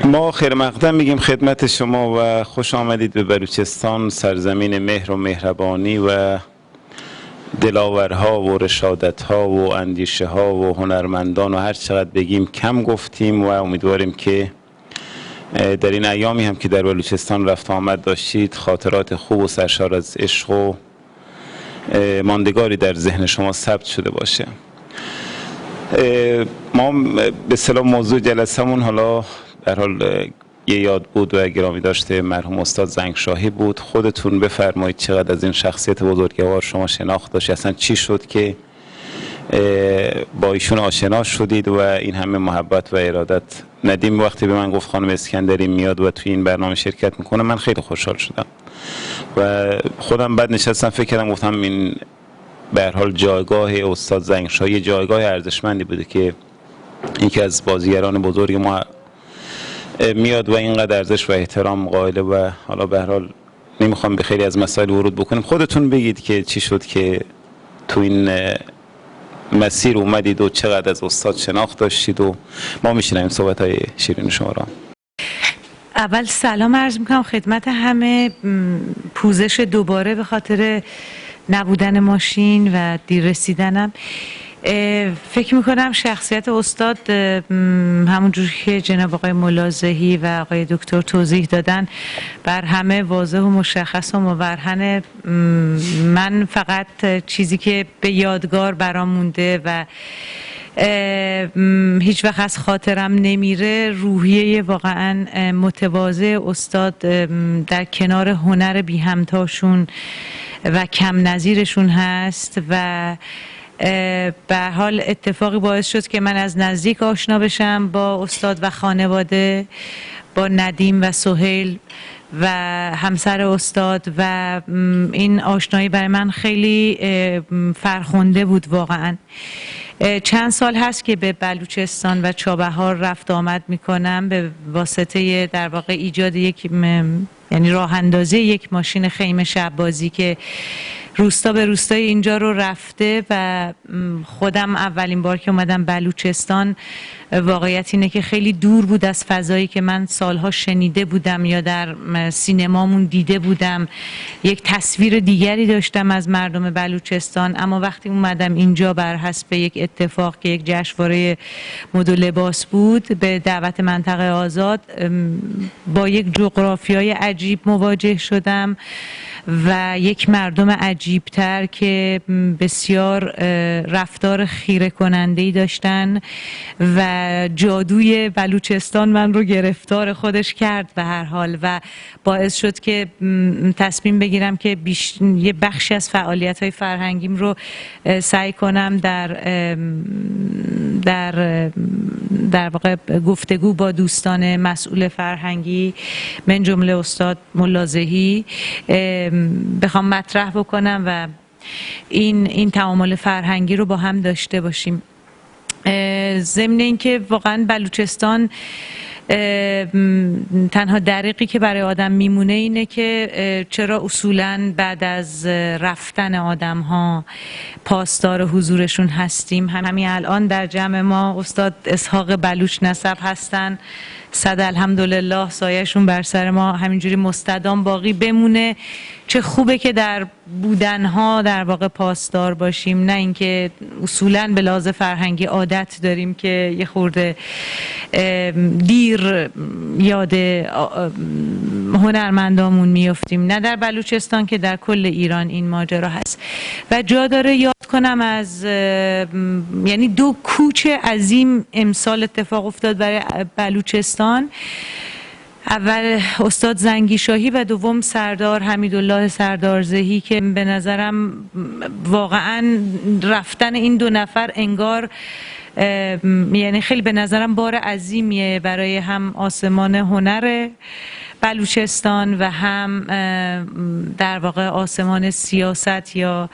ما خیر مقدم میگیم خدمت شما و خوش آمدید به بلوچستان، سرزمین مهر و مهربانی و دلاورها و رشادتها و اندیشه ها و هنرمندان و هر چقدر بگیم کم گفتیم و امیدواریم که در این ایامی هم که در بلوچستان رفت آمد داشتید خاطرات خوب و سرشار از عشق و ماندگاری در ذهن شما ثبت شده باشه. ما به اصطلاح موضوع جلسمون حالا در حال یه یاد بود و گرامی داشته مرحوم استاد زنگشاهی بود. خودتون بفرمایید چقدر از این شخصیت بزرگوار شما شناخت داشت، اصلا چی شد که با ایشون آشنا شدید و این همه محبت و ارادت؟ ندیم وقتی به من گفت خانم اسکندری میاد و توی این برنامه شرکت میکنه من خیلی خوشحال شدم و خودم بعد نشستم فکر کردم، گفتم این به هر حال جایگاه استاد زنگشاهی جایگاه ارزشمندی بوده که یکی از بازیگران بزرگ ما میاد و اینقدر ارزش و احترام قائله و حالا به هر حال نمیخوام به خیلی از مسائل ورود بکنیم. خودتون بگید که چی شد که تو این مسیر اومدید و چقدر از استاد شناخت داشتید و ما میشنویم صحبت‌های شیرین شما را. اول سلام عرض میکنم خدمت همه. پوزش دوباره به خاطر نبودن ماشین و دیر رسیدنم. فکر میکنم شخصیت استاد همونجور که جناب آقای ملازهی و آقای دکتر توضیح دادن بر همه واضح و مشخص و مبرهنه. من فقط چیزی که به یادگار برام مونده و هیچ وقت از خاطرم نمیره روحیه واقعا متواضع استاد در کنار هنر بی همتاشون و کم نظیرشون هست و به حال اتفاقی باعث شد که من از نزدیک آشنا بشم با استاد و خانواده، با ندیم و سهیل و همسر استاد و این آشنایی برای من خیلی فرخنده بود واقعا. چند سال هست که به بلوچستان و چابهار رفت آمد میکنم به واسطه در واقع ایجاد یک یعنی راه اندازی یک ماشین خیمه شب‌بازی که روستا به روستای اینجا رو رفته و خودم اولین بار که اومدم بلوچستان واقعیت اینه که خیلی دور بود از فضایی که من سالها شنیده بودم یا در سینمامون دیده بودم. یک تصویر دیگری داشتم از مردم بلوچستان، اما وقتی اومدم اینجا بر حسب یک اتفاق که یک جشنواره مد و لباس بود به دعوت منطقه آزاد با یک جغرافیای عجیب مواجه شدم و یک مردم عجیبتر که بسیار رفتار خیره کننده‌ای داشتن و جادوی بلوچستان من رو گرفتار خودش کرد به هر حال و باعث شد که تصمیم بگیرم که یه بخشی از فعالیت‌های فرهنگیم رو سعی کنم در واقع گفتگو با دوستان مسئول فرهنگی من جمله استاد ملازهی بخوام مطرح بکنم و این تعامل فرهنگی رو با هم داشته باشیم. ضمن اینکه واقعا بلوچستان تنها دریقی که برای آدم میمونه اینه که چرا اصولاً بعد از رفتن آدم ها پاسدار حضورشون هستیم. همین الان در جمع ما استاد اسحاق بلوچ نسب هستن، صد الحمدلله سایه‌شون بر سر ما همینجوری مستدام باقی بمونه. چه خوبه که در بودنها در واقع پاسدار باشیم، نه اینکه اصولاً به لحاظ فرهنگی عادت داریم که یه خورده دیر یاد هنرمندامون میافتیم. نه در بلوچستان که در کل ایران این ماجرا هست و جا داره یاد کنم از یعنی دو کوچ عظیم امسال اتفاق افتاد برای بلوچستان. اول استاد زنگیشاهی و دوم سردار حمیدالله سردارزهی که به نظرم واقعا رفتن این دو نفر انگار یعنی خیلی به نظرم بار عظیمیه برای هم آسمان هنر بلوچستان و هم در واقع آسمان سیاست یا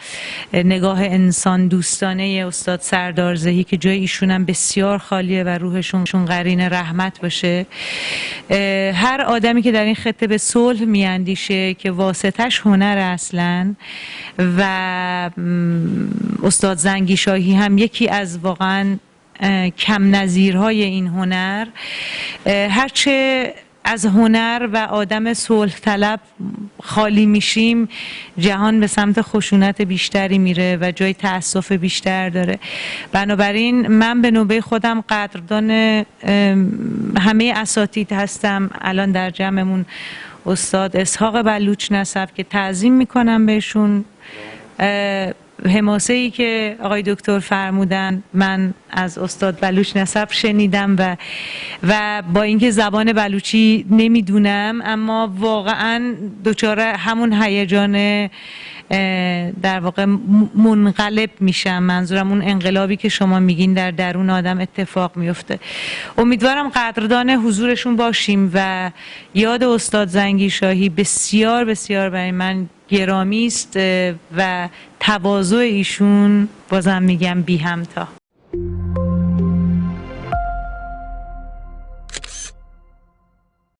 نگاه انسان دوستانه استاد سردارزهی که جای ایشون هم بسیار خالیه و روحشون قرین رحمت باشه. هر آدمی که در این خطه به صلح میاندیشه که واسطش هنر اصلا و استاد زنگیشاهی هم یکی از واقعا کم نظیرهای این هنر. هرچه از هنر و آدم صلح طلب خالی میشیم، جهان به سمت خشونت بیشتری میره و جای تأسف بیشتر داره. بنابراین من به نوبه خودم قدردان همه اساتید هستم. الان در جمعمون استاد اسحاق بلوچ نسب که تعظیم میکنم بهشون. حماسه‌ای که آقای دکتر فرمودن من از استاد بلوچ نسب شنیدم و با اینکه زبان بلوچی نمیدونم، اما واقعا دچار همون هیجان در واقع منقلب میشم. منظورم اون انقلابی که شما میگین در درون آدم اتفاق میفته. امیدوارم قدردان حضورشون باشیم و یاد استاد زنگی شاهی بسیار بسیار برای من گرامی است و تواضع ایشون بازم میگم بی همتا.